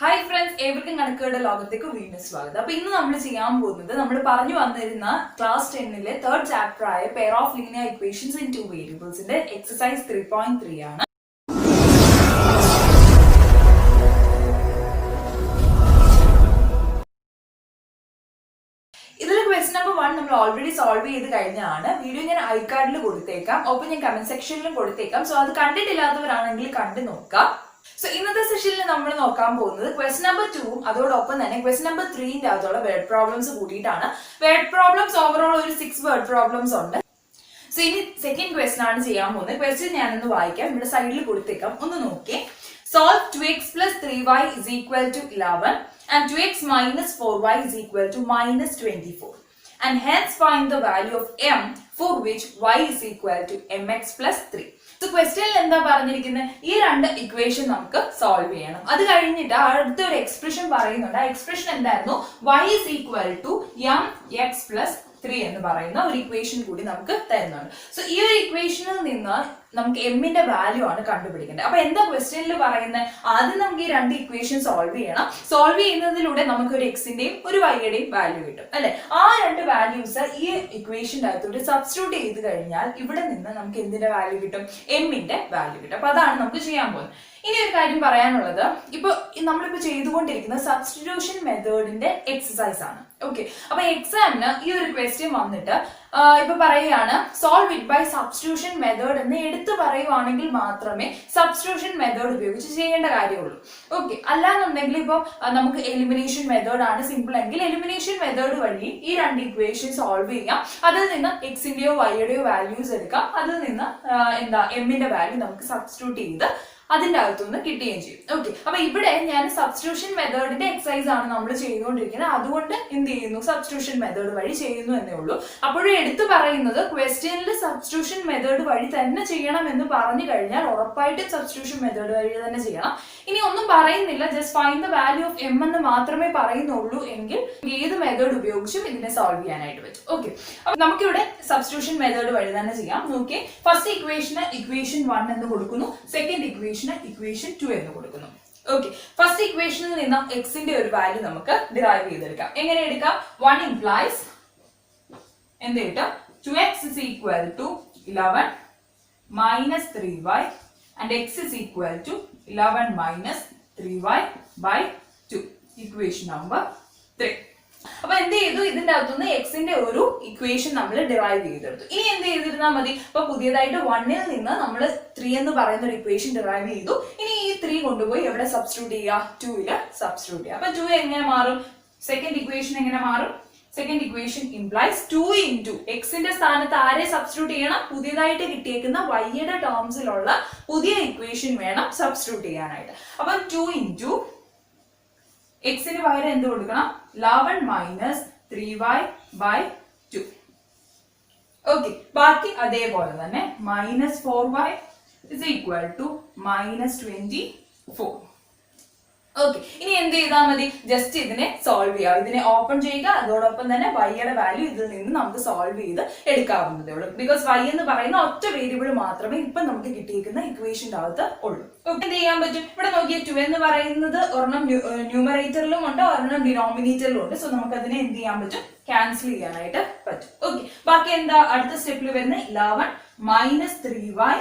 Hi friends, ഏവർക്കും കണക്കുകളുടെ ലോകത്തേക്ക് വീണ്ടും സ്വാഗതം. അപ്പൊ ഇന്ന് നമ്മൾ ചെയ്യാൻ പോകുന്നത് നമ്മൾ പറഞ്ഞു വന്നിരുന്ന ക്ലാസ് 10ലെ തേർഡ് ചാപ്റ്റർ ആയ pair of linear equations in two വേരിയബിൾസിന്റെ എക്സസൈസ് 3.3 ആണ്. ഇതിൽ ക്വസ്റ്റ്യൻ നമ്പർ 1 നമ്മൾ ഓൾറെഡി സോൾവ് ചെയ്ത് കഴിഞ്ഞാണ്. വീഡിയോ ഞാൻ ഐ കാർഡിൽ കൊടുത്തേക്കാം, ഒപ്പം ഞാൻ കമന്റ് സെക്ഷനിലും കൊടുത്തേക്കാം. സോ അത് കണ്ടിട്ടില്ലാത്തവരാണെങ്കിൽ കണ്ടു നോക്കാം. സോ ഇന്നത്തെ സെഷനിൽ നമ്മൾ നോക്കാൻ പോകുന്നത് ക്വസ്റ്റ്യൻ നമ്പർ 2 അതോടൊപ്പം തന്നെ ക്വസ്റ്റ്യൻ നമ്പർ 3ന്റെ അകത്തുള്ള വേർഡ് പ്രോബ്ലംസ് കൂടിയിട്ടാണ്. വേർഡ് പ്രോബ്ലംസ് ഓവറോൾ ഒരു 6 വേർഡ് പ്രോബ്ലംസ് ഉണ്ട്. സോ ഇനി സെക്കൻഡ് ക്വസ്റ്റ്യൻ ആണ് ചെയ്യാൻ പോകുന്നത്. ക്വസ്റ്റ്യൻ ഞാനൊന്ന് വായിക്കാം, ഇവിടെ സൈഡിൽ കൊടുത്തേക്കാം, ഒന്ന് നോക്കിയേ. Solve 2x plus 3y is equal to 11 and 2x minus 4y is equal to minus 24. And hence find the value of m for which y is equal to mx plus 3. So ക്വസ്റ്റ്യനിൽ എന്താ പറഞ്ഞിരിക്കുന്നത്? ഈ രണ്ട് equation നമുക്ക് solve ചെയ്യണം. അത് കഴിഞ്ഞിട്ട് അടുത്തൊരു എക്സ്പ്രഷൻ പറയുന്നുണ്ട്. ആ എക്സ്പ്രഷൻ എന്തായിരുന്നു? y is equal to mx plus 3 എന്ന് പറയുന്ന ഒരു ഇക്വേഷൻ കൂടി നമുക്ക് തരുന്നുണ്ട്. സോ ഈ ഒരു ഇക്വേഷനിൽ നിന്ന് നമുക്ക് എമ്മിന്റെ വാല്യൂ ആണ് കണ്ടുപിടിക്കേണ്ടത്. അപ്പൊ എന്താ ക്വസ്റ്റ്യനിൽ പറയുന്നത്? ആദ്യം നമുക്ക് ഈ രണ്ട് ഇക്വേഷൻ സോൾവ് ചെയ്യണം. സോൾവ് ചെയ്യുന്നതിലൂടെ നമുക്ക് ഒരു എക്സിന്റെയും ഒരു വൈയുടെയും വാല്യൂ കിട്ടും, അല്ലെ? ആ രണ്ട് വാല്യൂസ് ഈ ഇക്വേഷന്റെ അകത്തോട്ട് സബ്സ്റ്റിറ്റ്യൂട്ട് ചെയ്ത് കഴിഞ്ഞാൽ ഇവിടെ നിന്ന് നമുക്ക് എന്തിന്റെ വാല്യൂ കിട്ടും? എമ്മിന്റെ വാല്യൂ കിട്ടും. അപ്പൊ അതാണ് നമുക്ക് ചെയ്യാൻ പോകുന്നത്. ഇനി ഒരു കാര്യം പറയാനുള്ളത്, ഇപ്പൊ നമ്മളിപ്പോ ചെയ്തുകൊണ്ടിരിക്കുന്ന സബ്സ്റ്റിറ്റ്യൂഷൻ മെത്തേഡിന്റെ എക്സസൈസ് ആണ്. ഓക്കെ, അപ്പൊ എക്സാമിന് ഈ ഒരു ക്വസ്റ്റ്യൻ വന്നിട്ട് ഇപ്പൊ പറയുകയാണ് solve it by substitution method എന്ന് എടുത്തു പറയുവാണെങ്കിൽ മാത്രമേ സബ്സ്റ്റിറ്റ്യൂഷൻ മെത്തേഡ് ഉപയോഗിച്ച് ചെയ്യേണ്ട കാര്യമുള്ളൂ. ഓക്കെ, അല്ലാന്നുണ്ടെങ്കിൽ ഇപ്പൊ നമുക്ക് എലിമിനേഷൻ മെത്തേഡ് ആണ് സിമ്പിൾ എങ്കിൽ എലിമിനേഷൻ മെത്തേഡ് വഴി ഈ രണ്ട് ഇക്വേഷൻ സോൾവ് ചെയ്യാം. അതിൽ നിന്ന് എക്സിന്റെയോ വൈയുടെയോ വാല്യൂസ് എടുക്കാം. അതിൽ നിന്ന് എമ്മിന്റെ വാല്യൂ നമുക്ക് സബ്സ്റ്റിറ്റ്യൂട്ട് ചെയ്ത് അതിന്റെ അകത്തുനിന്ന് കിട്ടുകയും ചെയ്യും. ഓക്കെ, അപ്പൊ ഇവിടെ ഞാൻ സബ്സ്റ്റിറ്റ്യൂഷൻ മെത്തേഡിന്റെ എക്സസൈസ് ആണ് നമ്മൾ ചെയ്തുകൊണ്ടിരിക്കുന്നത്. അതുകൊണ്ട് എന്ത് ചെയ്യുന്നു? സബ്സ്റ്റിറ്റ്യൂഷൻ മെത്തേഡ് വഴി ചെയ്യുന്നു എന്നേ ഉള്ളൂ. അപ്പോഴും എടുത്തു പറയുന്നത് ക്വസ്റ്റ്യനിൽ സബ്സ്റ്റിറ്റ്യൂഷൻ മെത്തേഡ് വഴി തന്നെ ചെയ്യണം എന്ന് പറഞ്ഞു കഴിഞ്ഞാൽ ഉറപ്പായിട്ടും സബ്സ്റ്റിറ്റ്യൂഷൻ മെത്തേഡ് വഴി തന്നെ ചെയ്യണം. ഇനി ഒന്നും പറയുന്നില്ല, just find the value of M എന്ന് മാത്രമേ പറയുന്നുള്ളൂ എങ്കിൽ ഏത് മെത്തേഡ് ഉപയോഗിച്ചും ഇതിനെ സോൾവ് ചെയ്യാനായിട്ട് പറ്റും. ഓക്കെ, അപ്പൊ നമുക്കിവിടെ സബ്സ്റ്റിറ്റ്യൂഷൻ മെത്തേഡ് വഴി തന്നെ ചെയ്യാം. നോക്കിയേ, ഫസ്റ്റ് ഇക്വേഷന് ഇക്വേഷൻ 1 എന്ന് കൊടുക്കുന്നു, സെക്കൻഡ് ഇക്വേഷൻ 2 എന്ന് കൊടുക്കുന്നു. ഓക്കെ, ഫസ്റ്റ് ഇക്വേഷനിൽ നിന്ന് എക്സിന്റെ ഒരു വാല്യൂ നമുക്ക് ഡിറൈവ് ചെയ്തെടുക്കാം. എങ്ങനെ എടുക്കാം? 1 implies എന്ത് കിട്ടും? 2x is equal to 11 minus 3y and x is equal to 11 minus 3y by 2. Equation number 3. അപ്പൊ എന്ത് ചെയ്തു? ഇതിന്റെ അകത്തുനിന്ന് എക്സിന്റെ ഒരു ഇക്വേഷൻ നമ്മൾ ഡിറൈവ് ചെയ്തെടുത്തു. ഇനി എന്ത് ചെയ്തിരുന്നാൽ മതി? ഇപ്പൊ പുതിയതായിട്ട് 1ൽ നിന്ന് നമ്മൾ 3 എന്ന് പറയുന്ന ഒരു ഇക്വേഷൻ ഡിറൈവ് ചെയ്തു. ഇനി ഈ 3 കൊണ്ടുപോയി എവിടെ സബ്സ്റ്റിറ്റ്യൂട്ട് ചെയ്യുക? 2ൽ സബ്സ്റ്റിറ്റ്യൂട്ട് ചെയ്യുക. അപ്പൊ 2 എങ്ങനെ മാറും? സെക്കൻഡ് ഇക്വേഷൻ എങ്ങനെ മാറും? സെക്കൻഡ് ഇക്വേഷൻ ഇംപ്ലൈസ് 2 into എക്സിന്റെ സ്ഥാനത്ത് ആരെ സബ്സ്റ്റിറ്റ്യൂട്ട് ചെയ്യണം? പുതിയതായിട്ട് കിട്ടിയേക്കുന്ന വൈയുടെ ടേംസിലുള്ള പുതിയ ഇക്വേഷൻ വേണം സബ്സ്റ്റിറ്റ്യൂട്ട് ചെയ്യാനായിട്ട്. അപ്പൊ 2 into എക്സിന് പകരം എന്ത് കൊടുക്കണം? 11 minus 3y by 2. ഓക്കെ, ബാക്കി അതേപോലെ തന്നെ minus 4y is equal to minus 24. Okay, ഇനി എന്ത് ചെയ്താൽ മതി? ജസ്റ്റ് ഇതിനെ സോൾവ് ചെയ്യുക. ഇതിനെ ഓപ്പൺ ചെയ്യുക. അതോടൊപ്പം തന്നെ വൈയുടെ വാല്യൂ ഇതിൽ നിന്ന് നമുക്ക് സോൾവ് ചെയ്ത് എടുക്കാവുന്നതേ ഉള്ളൂ. ബിക്കോസ് വൈ എന്ന് പറയുന്ന ഒറ്റ വേരിയബിൾ മാത്രമേ ഇപ്പൊ നമുക്ക് കിട്ടിയിരിക്കുന്ന ഇക്വേഷന്റെ അകത്ത് ഉള്ളൂ. ഓക്കെ, എന്ത് ചെയ്യാൻ പറ്റും? ഇവിടെ നോക്കിയ 2 എന്ന് പറയുന്നത് ഒരെണ്ണം ന്യൂമറേറ്ററിലും ഉണ്ട്, ഒരെണ്ണം ഡിനോമിനേറ്ററിലും ഉണ്ട്. സോ നമുക്ക് അതിനെ എന്ത് ചെയ്യാൻ പറ്റും? ക്യാൻസൽ ചെയ്യാനായിട്ട് പറ്റും. ഓക്കെ, ബാക്കി എന്താ അടുത്ത സ്റ്റെപ്പിൽ വരുന്നത്? 11 minus 3y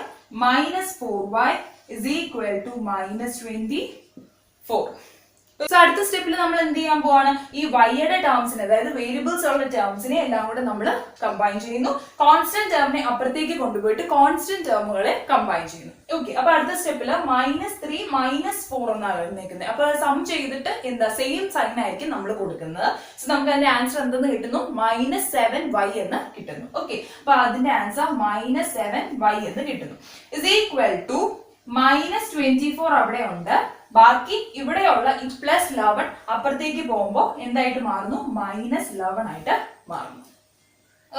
minus 4y is equal to minus 24. So അടുത്ത സ്റ്റെപ്പിൽ നമ്മൾ എന്ത് ചെയ്യാൻ പോവാണ്? ഈ വൈയുടെ ടേംസിനെ, അതായത് വേരിയബിൾസ് ഉള്ള ടേംസിനെ എല്ലാം കൂടെ നമ്മൾ കമ്പൈൻ ചെയ്യുന്നു. കോൺസ്റ്റന്റ് ടേമിനെ അപ്പുറത്തേക്ക് കൊണ്ടുപോയിട്ട് കോൺസ്റ്റന്റ് ടേമുകളെ കമ്പൈൻ ചെയ്യുന്നു. ഓക്കെ, അപ്പൊ അടുത്ത സ്റ്റെപ്പിൽ -3 -4 എന്നാണ് വരുന്നേക്കുന്നത്. അപ്പൊ സം ചെയ്തിട്ട് എന്താ സെയിം സൈൻ ആയിരിക്കും നമ്മൾ കൊടുക്കുന്നത്. സോ നമുക്ക് അതിന്റെ ആൻസർ എന്തെന്ന് കിട്ടുന്നു? -7y എന്ന് കിട്ടുന്നു. ഓക്കെ, അപ്പൊ അതിന്റെ ആൻസർ -7y എന്ന് കിട്ടുന്നു. ഇസ് ഈക്വൽ ടു -24 അവിടെ ഉണ്ട്. ബാക്കി ഇവിടെയുള്ള ഈ +11 അപ്പുറത്തേക്ക് പോകുമ്പോൾ എന്തായിട്ട് മാറുന്നു? -11 ആയിട്ട് മാറുന്നു.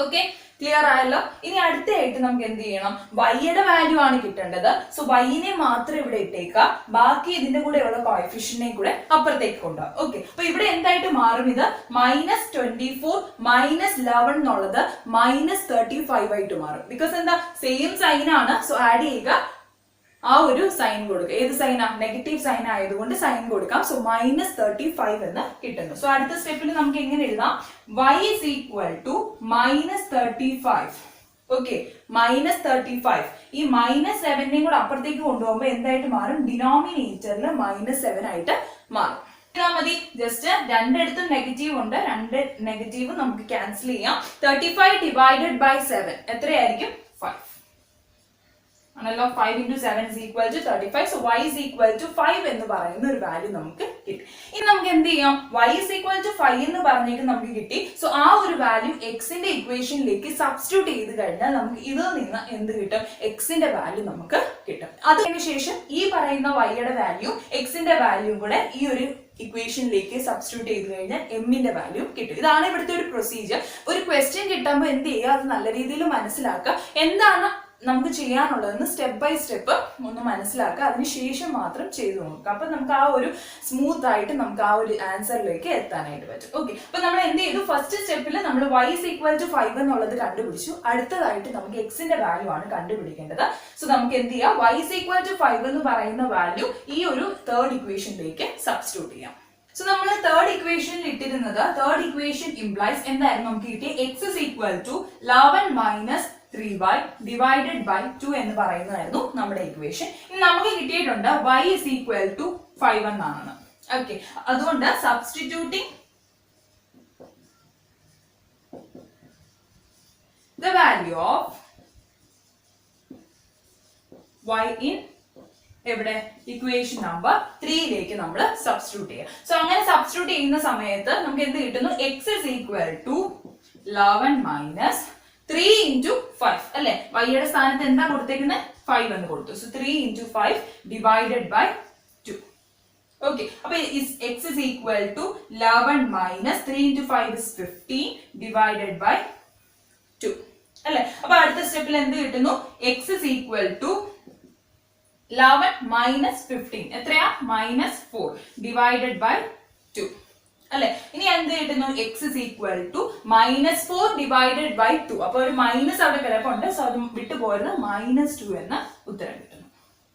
ഓക്കെ, ക്ലിയർ ആയല്ലോ? ഇനി അടുത്തായിട്ട് നമുക്ക് എന്ത് ചെയ്യണം? വൈയുടെ വാല്യൂ ആണ് കിട്ടേണ്ടത്. സോ വൈനെ മാത്രം ഇവിടെ ഇട്ടേക്കാം, ബാക്കി ഇതിന്റെ കൂടെയുള്ള കോഎഫിഷ്യന്റിനെ കൂടെ അപ്പുറത്തേക്ക് കൊണ്ടുപോകാം. ഓക്കെ, അപ്പൊ ഇവിടെ എന്തായിട്ട് മാറും? ഇത് -24 -11 എന്നുള്ളത് -35 ആയിട്ട് മാറും. ബിക്കോസ് എന്താ? സെയിം സൈൻ ആണ്. സോ ആഡ് ചെയ്യുക. ആ ഒരു സൈൻ കൊടുക്കുക. ഏത് സൈനാ? നെഗറ്റീവ് സൈൻ ആയതുകൊണ്ട് സൈൻ കൊടുക്കാം. സോ -35 എന്ന് കിട്ടുന്നു. സോ അടുത്ത സ്റ്റെപ്പിൽ നമുക്ക് എങ്ങനെ എഴുതാം? y is equal to -35. Okay, -35. ഈ -7നെയും കൂടെ അപ്പുറത്തേക്ക് കൊണ്ടുപോകുമ്പോൾ എന്തായിട്ട് മാറും? ഡിനോമിനേറ്ററിൽ -7 ആയിട്ട് മാറും. മതി. ജസ്റ്റ് രണ്ടിടത്തും നെഗറ്റീവ് ഉണ്ട്, രണ്ട് നെഗറ്റീവ് നമുക്ക് ക്യാൻസൽ ചെയ്യാം. 35 ഡിവൈഡഡ് ബൈ 7 എത്രയായിരിക്കും? 5 ആണല്ലോ. 5 into 7 is equal to 35. So y is equal to 5 എന്ന് പറയുന്ന ഒരു വാല്യൂ നമുക്ക് കിട്ടി. ഇനി നമുക്ക് എന്ത് ചെയ്യാം? y is equal to 5 എന്ന് പറഞ്ഞേക്ക് നമുക്ക് കിട്ടി. സോ ആ ഒരു വാല്യൂ എക്സിന്റെ ഇക്വേഷനിലേക്ക് സബ്സ്റ്റിറ്റ്യൂട്ട് ചെയ്ത് കഴിഞ്ഞാൽ നമുക്ക് ഇതിൽ നിന്ന് എന്ത് കിട്ടും? എക്സിന്റെ വാല്യൂ നമുക്ക് കിട്ടും. അതിന് ശേഷം ഈ പറയുന്ന y-യുടെ വാല്യൂ എക്സിന്റെ വാല്യൂ കൂടെ ഈ ഒരു ഇക്വേഷനിലേക്ക് സബ്സ്റ്റിറ്റ്യൂട്ട് ചെയ്ത് കഴിഞ്ഞാൽ എമ്മിന്റെ വാല്യൂ കിട്ടും. ഇതാണ് ഇവിടുത്തെ ഒരു പ്രൊസീജിയർ. ഒരു ക്വസ്റ്റ്യൻ കിട്ടുമ്പോൾ എന്ത് ചെയ്യുക? അത് നല്ല രീതിയിൽ മനസ്സിലാക്കുക. എന്താണ് നമുക്ക് ചെയ്യാനുള്ളതെന്ന് സ്റ്റെപ്പ് ബൈ സ്റ്റെപ്പ് ഒന്ന് മനസ്സിലാക്കുക. അതിനുശേഷം മാത്രം ചെയ്തു നോക്കുക. അപ്പൊ നമുക്ക് ആ ഒരു സ്മൂത്ത് ആയിട്ട് നമുക്ക് ആ ഒരു ആൻസറിലേക്ക് എത്താനായിട്ട് പറ്റും. ഓക്കെ, അപ്പൊ നമ്മൾ എന്ത് ചെയ്തു? ഫസ്റ്റ് സ്റ്റെപ്പിൽ നമ്മൾ y is equal to 5 എന്നുള്ളത് കണ്ടുപിടിച്ചു. അടുത്തതായിട്ട് നമുക്ക് എക്സിന്റെ വാല്യൂ ആണ് കണ്ടുപിടിക്കേണ്ടത്. സോ നമുക്ക് എന്ത് ചെയ്യാം? y is equal to 5 എന്ന് പറയുന്ന വാല്യൂ ഈ ഒരു തേർഡ് ഇക്വേഷനിലേക്ക് സബ്സ്റ്റിറ്റ്യൂട്ട് ചെയ്യാം. സോ നമ്മൾ തേർഡ് ഇക്വേഷനിൽ ഇട്ടിരുന്നത്, തേർഡ് ഇക്വേഷൻ ഇംപ്ലൈസ് എന്തായിരുന്നു നമുക്ക് കിട്ടിയ? x is equal to 11 minus 3y divided by 2 എന്ന് പറയുന്നതായിരുന്നു നമ്മുടെ ഇക്വേഷൻ. ഇനി നമുക്ക് കിട്ടിയിട്ടുണ്ട് y is equal to 5 എന്നാണ്. ഓക്കെ, അതുകൊണ്ട് substituting the value of y in എവിടെ? ഇക്വേഷൻ നമ്പർ 3യിലേക്ക് നമ്മൾ സബ്സ്റ്റിറ്റ്യൂട്ട് ചെയ്യുക. സോ അങ്ങനെ സബ്സ്റ്റിറ്റ്യൂട്ട് ചെയ്യുന്ന സമയത്ത് നമുക്ക് എന്ത് കിട്ടുന്നു? x is equal to 11 minus 3 into 5 അല്ലെ? വൈയുടെ സ്ഥാനത്ത് എന്താ കൊടുത്തേക്കുന്നത്? 5 എന്ന് കൊടുത്തു. So 3 into 5 divided by 2. Okay, അപ്പൊ x is equal to 11 minus 3 into 5 is 15 divided by 2 അല്ലെ? അപ്പൊ അടുത്ത സ്റ്റെപ്പിൽ എന്ത് കിട്ടുന്നു? x is equal to 11 minus 15 എത്രയാ? -4 divided by 2 അല്ലെ? ഇനി എന്ത് കിട്ടുന്നു? x is equal to -4 divided by 2. അപ്പൊ ഒരു മൈനസ് അവിടെ കിടപ്പുണ്ട്. സോ അത് വിട്ടുപോയത് -2 എന്ന ഉത്തരം കിട്ടുന്നു.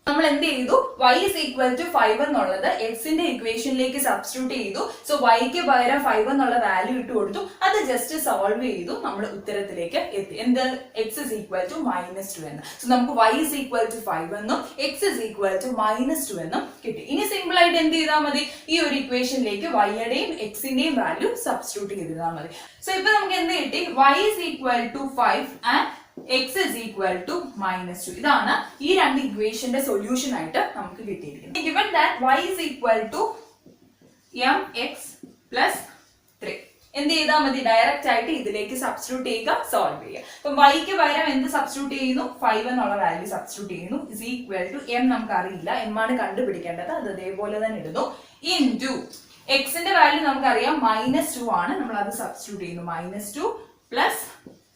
നമ്മൾ എന്ത് ചെയ്തു? y is equal to 5 എന്നുള്ളത് എക്സിന്റെ ഇക്വേഷനിലേക്ക് സബ്സ്റ്റിറ്റ്യൂട്ട് ചെയ്തു. സോ yക്ക് പകരം 5 എന്നുള്ള വാല്യൂ ഇട്ട് കൊടുത്തു. അത് ജസ്റ്റ് സോൾവ് ചെയ്തു നമ്മൾ ഉത്തരത്തിലേക്ക് എത്തി. എന്ത്? x is equal to -2 എന്ന്. സോ നമുക്ക് y is equal to 5 എന്നും x is equal to -2 എന്നും കിട്ടി. ഇനി സിമ്പിൾ ആയിട്ട് എന്ത് ചെയ്താൽ മതി? ഈ ഒരു ഇക്വേഷനിലേക്ക് y-യുടെയും x-ന്റെയും വാല്യൂ സബ്സ്റ്റിറ്റ്യൂട്ട് ചെയ്താൽ മതി. സോ ഇപ്പൊ നമുക്ക് എന്ത് കിട്ടി? y is equal to 5 and x is equal to -2. ഇതാണ് ഈ രണ്ട് ഇക്വേഷന്റെ സൊല്യൂഷൻ ആയിട്ട് നമുക്ക് കിട്ടിയിരിക്കുന്നത്. Given that y is equal to mx plus 3 എന്ത് ചെയ്താൽ മതി? ഡയറക്റ്റ് ആയിട്ട് ഇതിലേക്ക് സബ്സ്റ്റിറ്റ്യൂട്ട് ചെയ്യുക, സോൾവ് ചെയ്യുക. അപ്പൊ yക്ക് പകരം എന്ത് സബ്സ്റ്റിറ്റ്യൂട്ട് ചെയ്യുന്നു? 5 എന്നുള്ള വാല്യൂ സബ്സ്റ്റിറ്റ്യൂട്ട് ചെയ്യുന്നു. ഇസ് ഈക്വൽ ടു m നമുക്ക് അറിയില്ല, m ആണ് കണ്ടുപിടിക്കേണ്ടത്. അത് അതേപോലെ തന്നെ ഇടുന്നു. ഇൻടു എക്സിന്റെ വാല്യൂ നമുക്കറിയാം -2 ആണ്. നമ്മൾ അത് സബ്സ്റ്റിറ്റ്യൂട്ട് ചെയ്യുന്നു. -2 plus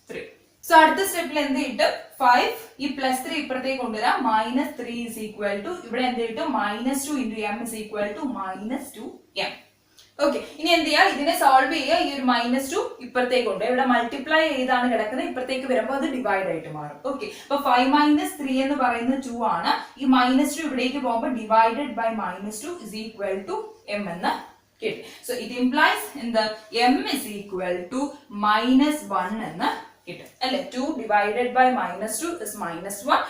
3. സോ അടുത്ത സ്റ്റെപ്പിൽ എന്ത് കിട്ടും? 5 ഈ +3 ഇപ്പുറത്തേക്ക് കൊണ്ടുവരാം. -3 is equal to ഇവിടെ എന്ത് കിട്ടും? -2 into m is equal to -2m. Okay, ഇനി എന്ത് ചെയ്യുക? ഇതിനെ സോൾവ് ചെയ്യുക. ഈ ഒരു -2 ഇപ്പുറത്തേക്ക് കൊണ്ട് ഇവിടെ മൾട്ടിപ്ലൈ ചെയ്താണ് കിടക്കുന്നത്. ഇപ്പുറത്തേക്ക് വരുമ്പോൾ അത് ഡിവൈഡ് ആയിട്ട് മാറും. ഓക്കെ, അപ്പൊ 5 - 3 എന്ന് പറയുന്നത് 2 ആണ്. ഈ -2 ഇവിടേക്ക് പോകുമ്പോൾ divided by -2 is equal to m എന്ന് കിട്ടി. സോ ഇറ്റ് ഇംപ്ലൈസ് എന്ത്? m is equal to -1 എന്ന് കിട്ടും അല്ലെ? 2 divided by -2 is -1.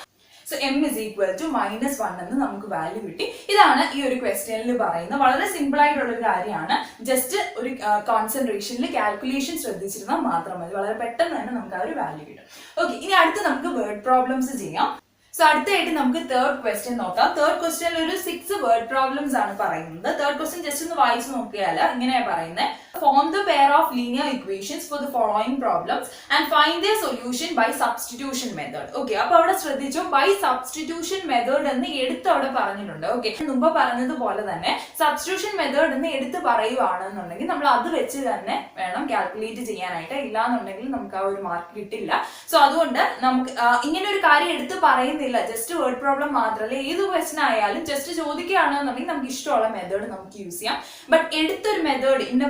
So m is equal to -1 എന്ന് നമുക്ക് വാല്യൂ കിട്ടി. ഇതാണ് ഈ ഒരു ക്വസ്റ്റ്യനിൽ പറയുന്ന വളരെ സിമ്പിൾ ആയിട്ടുള്ള ഒരു കാര്യമാണ്. ജസ്റ്റ് ഒരു കോൺസെൻട്രേഷനിൽ കാൽക്കുലേഷൻ ശ്രദ്ധിച്ചിരുന്നാൽ മാത്രം മതി. വളരെ പെട്ടെന്ന് തന്നെ നമുക്ക് ആ ഒരു വാല്യൂ കിട്ടും. ഓക്കെ, ഇനി അടുത്ത് നമുക്ക് വേർഡ് പ്രോബ്ലംസ് ചെയ്യാം. സോ അടുത്തായിട്ട് നമുക്ക് തേർഡ് ക്വസ്റ്റ്യൻ നോക്കാം. തേർഡ് ക്വസ്റ്റ്യനിൽ ഒരു 6 വേർഡ് പ്രോബ്ലംസ് ആണ് പറയുന്നത്. തേർഡ് ക്വസ്റ്റ്യൻ ജസ്റ്റ് ഒന്ന് വായിച്ചു നോക്കിയാൽ ഇങ്ങനെയാ പറയുന്നത്. Form the pair of linear equations for the following problems and find their solution by substitution method. Okay, അപ്പൊ അവിടെ ശ്രദ്ധിച്ചു by substitution method എന്ന് എടുത്ത് അവിടെ പറഞ്ഞിട്ടുണ്ട്. ഓക്കെ, മുമ്പ് പറഞ്ഞതുപോലെ തന്നെ സബ്സ്റ്റിറ്റ്യൂഷൻ മെത്തേഡ് എന്ന് എടുത്ത് പറയുവാണെന്നുണ്ടെങ്കിൽ നമ്മൾ അത് വെച്ച് തന്നെ വേണം കാൽക്കുലേറ്റ് ചെയ്യാനായിട്ട്. ഇല്ലാന്നുണ്ടെങ്കിൽ നമുക്ക് ആ ഒരു മാർക്ക് കിട്ടില്ല. സോ അതുകൊണ്ട് നമുക്ക് ഇങ്ങനെ ഒരു കാര്യം എടുത്ത് പറയുന്നില്ല നിർബന്ധമില്ല, ജസ്റ്റ് വേർഡ് പ്രോബ്ലം മാത്രമല്ല, ഏത് ക്വസ്റ്റൻ ആയാലും ജസ്റ്റ് ചോദിക്കുകയാണെന്നുണ്ടെങ്കിൽ നമുക്ക് ഇഷ്ടമുള്ള മെത്തേഡ് നമുക്ക് യൂസ് ചെയ്യാം. ബട്ട് എടുത്തൊരു മെത്തേഡ് ഇന്ന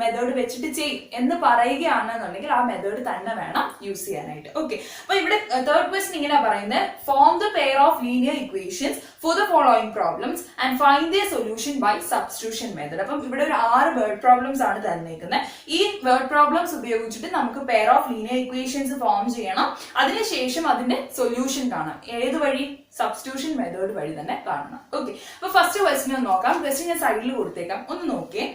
മെത്തേഡ് വെച്ചിട്ട് ചെയ്യും എന്ന് പറയുകയാണെന്നുണ്ടെങ്കിൽ ആ മെത്തേഡ് തന്നെ വേണം യൂസ് ചെയ്യാനായിട്ട്. ഓക്കെ, അപ്പൊ ഇവിടെ തേർഡ് ക്വസ്റ്റൻ ഇങ്ങനെ പറയുന്നത്, form the pair of linear equations for the following problems and find the solution by substitution method. അപ്പം ഇവിടെ ഒരു 6 വേർഡ് പ്രോബ്ലംസ് ആണ് തന്നേക്കുന്നത്. ഈ വേർഡ് പ്രോബ്ലംസ് ഉപയോഗിച്ചിട്ട് നമുക്ക് pair of linear equations form ചെയ്യണം. അതിനുശേഷം അതിന്റെ സൊല്യൂഷൻ കാണാം. ഏത് വഴി? സബ്സ്റ്റിറ്റ്യൂഷൻ മെത്തേഡ് വഴി തന്നെ കാണണം. ഓക്കെ, അപ്പൊ ഫസ്റ്റ് ക്വസ്റ്റ്യൻ ഒന്ന് നോക്കാം. ക്വസ്റ്റ്യൻ ഞാൻ സൈഡിൽ കൊടുത്തേക്കാം, ഒന്ന് നോക്കിയേ.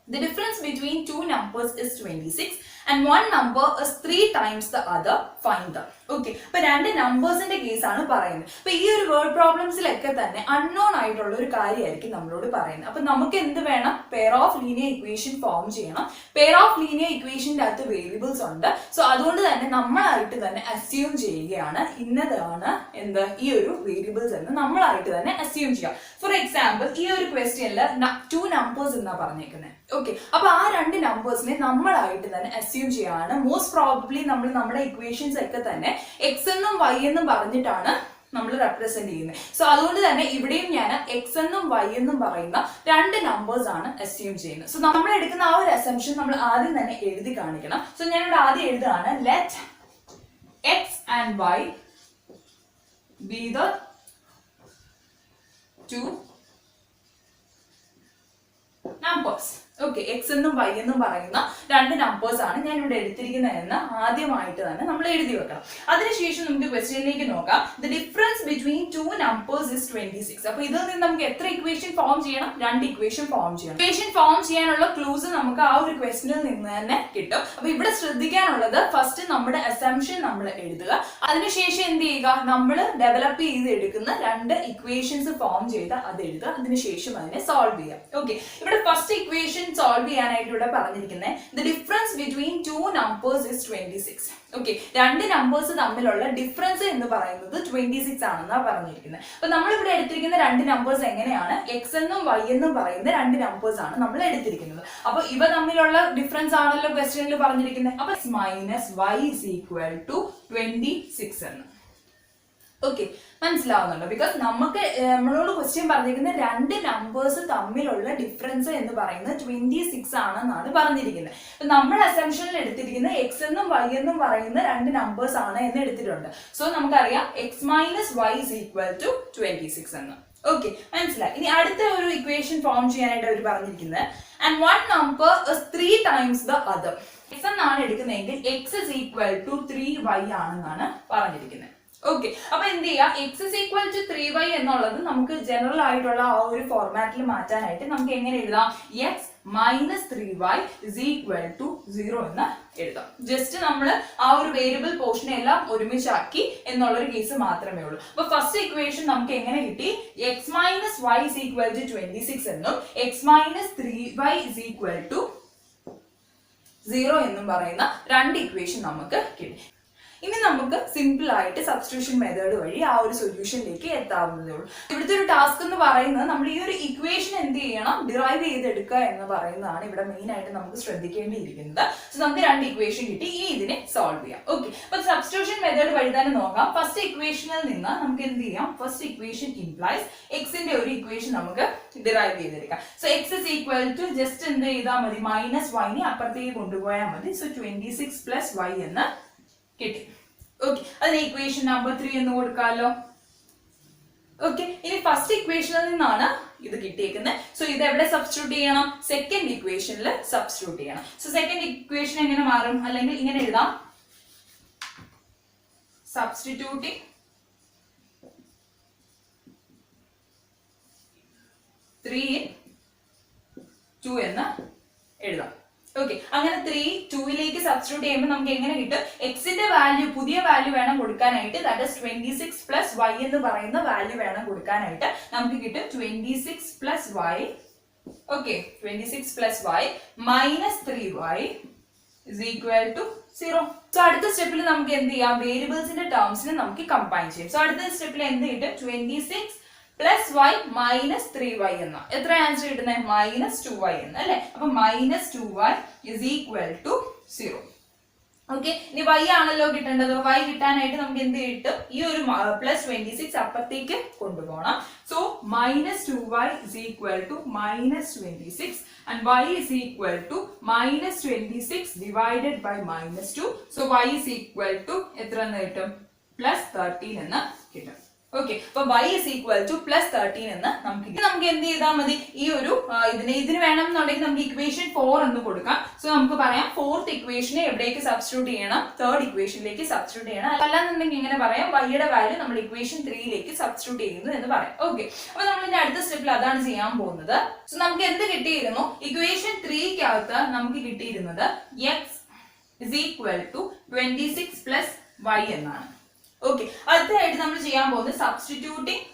The difference between two numbers is 26 and one number is 3 times the other. Find them. Okay, അപ്പൊ രണ്ട് നമ്പേഴ്സിന്റെ കേസ് ആണ് പറയുന്നത്. അപ്പൊ ഈ ഒരു വേർഡ് പ്രോബ്ലംസിലൊക്കെ തന്നെ അൺനോൺ ആയിട്ടുള്ള ഒരു കാര്യമായിരിക്കും നമ്മളോട് പറയുന്നത്. അപ്പൊ നമുക്ക് എന്ത് വേണം? Pair of linear equation form ചെയ്യണം. പെയർ ഓഫ് ലീനിയർ ഇക്വേഷന്റെ അകത്ത് വേരിയബിൾസ് ഉണ്ട്. സോ അതുകൊണ്ട് തന്നെ നമ്മളായിട്ട് തന്നെ അസ്യൂം ചെയ്യുകയാണ് ഇന്നതാണ് എന്ത് ഈ ഒരു വേരിയബിൾസ് എന്ന് നമ്മളായിട്ട് തന്നെ അസ്യൂം ചെയ്യാം. ഫോർ എക്സാമ്പിൾ, ഈ ഒരു ക്വസ്റ്റ്യനിൽ 2 നമ്പേഴ്സ് എന്നാ പറഞ്ഞേക്കുന്നത്. ഓക്കെ, അപ്പൊ ആ രണ്ട് നമ്പേഴ്സിനെ നമ്മളായിട്ട് തന്നെ അസ്യൂം ചെയ്യാണ്. മോസ്റ്റ് പ്രോബബ്ലി നമ്മൾ നമ്മുടെ ഇക്വേഷൻസ് ഒക്കെ തന്നെ എക്സ് എന്നും വൈ എന്നും പറഞ്ഞിട്ടാണ് നമ്മൾ റെപ്രസെന്റ് ചെയ്യുന്നത്. സോ അതുകൊണ്ട് തന്നെ ഇവിടെയും ഞാൻ എക്സ് എന്നും വൈ എന്നും പറയുന്ന രണ്ട് നമ്പേഴ്സ് ആണ് അസ്യൂം ചെയ്യുന്നത്. സോ നമ്മൾ എടുക്കുന്ന ആ ഒരു അസംഷൻ നമ്മൾ ആദ്യം തന്നെ എഴുതി കാണിക്കണം. സോ ഞാൻ ഇവിടെ ആദ്യം എഴുതുകയാണ്, let x and y be the two numbers. Okay, x എന്നും വൈ എന്നും പറയുന്ന രണ്ട് നമ്പേഴ്സ് ആണ് ഞാൻ ഇവിടെ എടുത്തിരിക്കുന്നതെന്ന് ആദ്യമായിട്ട് തന്നെ നമ്മൾ എഴുതി വെക്കണം. അതിനുശേഷം നമുക്ക് ക്വസ്റ്റ്യനിലേക്ക് നോക്കാം. The difference between 2 numbers is 26. അപ്പൊ ഇതിൽ നിന്ന് നമുക്ക് എത്ര ഇക്വേഷൻ ഫോം ചെയ്യണം? 2 ഇക്വേഷൻ ഫോം ചെയ്യണം. ഇക്വേഷൻ ഫോം ചെയ്യാനുള്ള ക്ലൂസ് നമുക്ക് ആ ഒരു ക്വസ്റ്റ്യനിൽ നിന്ന് തന്നെ കിട്ടും. അപ്പൊ ഇവിടെ ശ്രദ്ധിക്കാനുള്ളത്, ഫസ്റ്റ് നമ്മുടെ അസംഷൻ നമ്മൾ എഴുതുക. അതിനുശേഷം എന്ത് ചെയ്യുക? നമ്മൾ ഡെവലപ്പ് ചെയ്ത് എടുക്കുന്ന 2 ഇക്വേഷൻസ് ഫോം ചെയ്ത് അത് എഴുതുക. അതിനുശേഷം അതിനെ സോൾവ് ചെയ്യാം. ഓക്കെ, ഇവിടെ ഫസ്റ്റ് ഇക്വേഷൻ സോൾവ് ചെയ്യാനായിട്ട് ഇവിടെ പറഞ്ഞിരിക്കുന്നത്, the difference between 2 numbers is 26. Okay, രണ്ട് നമ്പേഴ്സ് തമ്മിലുള്ള ഡിഫറൻസ് എന്ന് പറയുന്നത് 26 ആണെന്നാണ് പറഞ്ഞിരിക്കുന്നത്. അപ്പൊ നമ്മൾ ഇവിടെ എടുത്തിരിക്കുന്ന രണ്ട് നമ്പേഴ്സ് എങ്ങനെയാണ്? എക്സ് എന്നും വൈ എന്നും പറയുന്ന രണ്ട് നമ്പേഴ്സ് ആണ് നമ്മൾ എടുത്തിരിക്കുന്നത്. അപ്പൊ ഇവ തമ്മിലുള്ള ഡിഫറൻസ് ആണല്ലോ ക്വസ്റ്റ്യനിൽ പറഞ്ഞിരിക്കുന്നത്. അപ്പൊ minus y is equal to 26 എന്ന്. ഓക്കെ, മനസ്സിലാവുന്നുണ്ടോ? ബിക്കോസ് നമുക്ക് നമ്മളോട് ക്വസ്റ്റ്യൻ പറഞ്ഞിരിക്കുന്ന രണ്ട് നമ്പേഴ്സ് തമ്മിലുള്ള ഡിഫറൻസ് എന്ന് പറയുന്നത് 26 ആണെന്നാണ് പറഞ്ഞിരിക്കുന്നത്. അപ്പൊ നമ്മൾ അസംഷനിൽ എടുത്തിരിക്കുന്നത് എക്സ് എന്നും വൈ എന്നും പറയുന്ന രണ്ട് നമ്പേഴ്സ് ആണ് എന്ന് എടുത്തിട്ടുണ്ട്. സോ നമുക്കറിയാം x minus y is equal to 26 എന്ന്. ഓക്കെ, മനസ്സിലായി. ഇനി അടുത്ത ഒരു ഇക്വേഷൻ ഫോം ചെയ്യാനായിട്ട് അവർ പറഞ്ഞിരിക്കുന്നത്, and one number is 3 times the other. X എന്നാണ് എടുക്കുന്നതെങ്കിൽ X is equal to 3y ആണെന്നാണ് പറഞ്ഞിരിക്കുന്നത്. ഓക്കെ, അപ്പൊ എന്ത് ചെയ്യാം? X is equal to 3y എന്നുള്ളത് നമുക്ക് ജനറൽ ആയിട്ടുള്ള ആ ഒരു ഫോർമാറ്റിൽ മാറ്റാനായിട്ട് നമുക്ക് എങ്ങനെ എഴുതാം? X minus 3y is equal to 0 എന്ന് എഴുതാം. ജസ്റ്റ് നമ്മൾ ആ ഒരു വേരിയബിൾ പോർഷനെ എല്ലാം ഒരുമിച്ചാക്കി എന്നുള്ളൊരു കേസ് മാത്രമേ ഉള്ളൂ. അപ്പൊ ഫസ്റ്റ് ഇക്വേഷൻ നമുക്ക് എങ്ങനെ കിട്ടി? X minus y is equal to 26 എന്നും x minus 3y is equal to 0 എന്നും പറയുന്ന രണ്ട് ഇക്വേഷൻ നമുക്ക് കിട്ടി. ഇനി നമുക്ക് സിമ്പിൾ ആയിട്ട് സബ്സ്റ്റിറ്റ്യൂഷൻ മെത്തേഡ് വഴി ആ ഒരു സൊല്യൂഷനിലേക്ക് എത്താവുന്നതേ ഉള്ളൂ. ഇവിടുത്തെ ഒരു ടാസ്ക് എന്ന് പറയുന്നത് നമ്മൾ ഈ ഒരു ഇക്വേഷൻ എന്ത് ചെയ്യണം? ഡിറൈവ് ചെയ്തെടുക്കുക എന്ന് പറയുന്നതാണ് ഇവിടെ മെയിൻ ആയിട്ട് നമുക്ക് ശ്രദ്ധിക്കേണ്ടിയിരിക്കുന്നത്. സോ നമുക്ക് രണ്ട് ഇക്വേഷൻ കിട്ടി, ഇനി ഇതിനെ സോൾവ് ചെയ്യാം. ഓക്കെ, അപ്പൊ സബ്സ്റ്റിറ്റ്യൂഷൻ മെത്തേഡ് വഴി തന്നെ നോക്കാം. ഫസ്റ്റ് ഇക്വേഷനിൽ നിന്ന് നമുക്ക് എന്ത് ചെയ്യാം? ഫസ്റ്റ് ഇക്വേഷൻ ഇംപ്ലൈസ് എക്സിന്റെ ഒരു ഇക്വേഷൻ നമുക്ക് ഡിറൈവ് ചെയ്തെടുക്കാം. So x is equal to just എന്ത് ചെയ്താൽ മതി? മൈനസ് വൈനെ അപ്പുറത്തേക്ക് കൊണ്ടുപോയാൽ മതി. സോ 26 പ്ലസ് വൈ എന്ന് കിട്ടി. ഓക്കെ, അതിന് ഇക്വേഷൻ നമ്പർ 3 എന്ന് കൊടുക്കാമല്ലോ. ഓക്കെ, ഇനി ഫസ്റ്റ് ഇക്വേഷനിൽ നിന്നാണ് ഇത് കിട്ടിയേക്കുന്നത്. സോ ഇത് എവിടെ സബ്സ്റ്റിറ്റ്യൂട്ട് ചെയ്യണം? സെക്കൻഡ് ഇക്വേഷനിൽ സബ്സ്റ്റിറ്റ്യൂട്ട് ചെയ്യണം. സോ സെക്കൻഡ് ഇക്വേഷൻ എങ്ങനെ മാറും? അല്ലെങ്കിൽ ഇങ്ങനെ എഴുതാം, സബ്സ്റ്റിറ്റ്യൂട്ടിംഗ് 3 in 2 എന്ന് എഴുതാം. ഓക്കെ, അങ്ങനെ 3 2ലേക്ക് സബ്സ്റ്റിറ്റ്യൂട്ട് ചെയ്യുമ്പോൾ നമുക്ക് എങ്ങനെ കിട്ടും? എക്സിന്റെ വാല്യൂ, പുതിയ വാല്യൂ വേണം കൊടുക്കാനായിട്ട്. ദാറ്റ് ഈസ് 26 പ്ലസ് വൈ എന്ന് പറയുന്ന വാല്യൂ വേണം കൊടുക്കാനായിട്ട്. നമുക്ക് കിട്ടും 26 plus y. Okay, 26 plus y minus 3y is equal to 0. So അടുത്ത സ്റ്റെപ്പിൽ നമുക്ക് എന്ത് ചെയ്യാം? വേരിയബിൾസിന്റെ ടേംസിനെ നമുക്ക് കമ്പൈൻ ചെയ്യും. സോ അടുത്ത സ്റ്റെപ്പിൽ എന്ത് കിട്ടും? 26 പ്ലസ് വൈ മൈനസ് 3y എന്ന എത്ര ആൻസർ കിട്ടുന്നത്? മൈനസ് 2y എന്ന് അല്ലെ. അപ്പൊ minus 2y is equal to 0. Okay, ഇനി y ആണല്ലോ കിട്ടേണ്ടത്. y കിട്ടാനായിട്ട് നമുക്ക് എന്ത് കിട്ടും? ഈ ഒരു +26 അപ്പുറത്തേക്ക് കൊണ്ടുപോകണം. So -2y is equal to -26 and y is equal to -26 divided by -2. So y is equal to എത്ര എന്ന് കിട്ടും? +13 എന്ന് കിട്ടും. ഓക്കെ, അപ്പൊ y is equal to +13 എന്ന് നമുക്ക് എന്ത് ചെയ്താൽ മതി? ഈ ഒരു ഇതിന് വേണം എന്നുണ്ടെങ്കിൽ നമുക്ക് ഇക്വേഷൻ 4 എന്ന് കൊടുക്കാം. സോ നമുക്ക് പറയാം ഫോർത്ത് ഇക്വേഷനെ എവിടേക്ക് സബ്സ്റ്റിറ്റ്യൂട്ട് ചെയ്യണം? തേർഡ് ഇക്വേഷനിലേക്ക് സബ്സ്റ്റിറ്റ്യൂട്ട് ചെയ്യണം. അല്ലാന്നുണ്ടെങ്കിൽ ഇങ്ങനെ പറയാം, y യുടെ വാല്യൂ നമ്മൾ ഇക്വേഷൻ 3ലേക്ക് സബ്സ്റ്റിറ്റ്യൂട്ട് ചെയ്യുന്നു എന്ന് പറയാം. ഓക്കെ, അപ്പൊ നമ്മൾ ഇതിന്റെ അടുത്ത സ്റ്റെപ്പിൽ അതാണ് ചെയ്യാൻ പോകുന്നത്. സോ നമുക്ക് എന്ത് കിട്ടിയിരുന്നു? ഇക്വേഷൻ 3ക്കകത്ത് നമുക്ക് കിട്ടിയിരുന്നത് x is equal to 26 + y എന്നാണ്. ഓക്കെ, അടുത്തതായിട്ട് നമ്മൾ ചെയ്യാൻ പോകുന്നത് സബ്സ്റ്റിറ്റ്യൂട്ടിങ്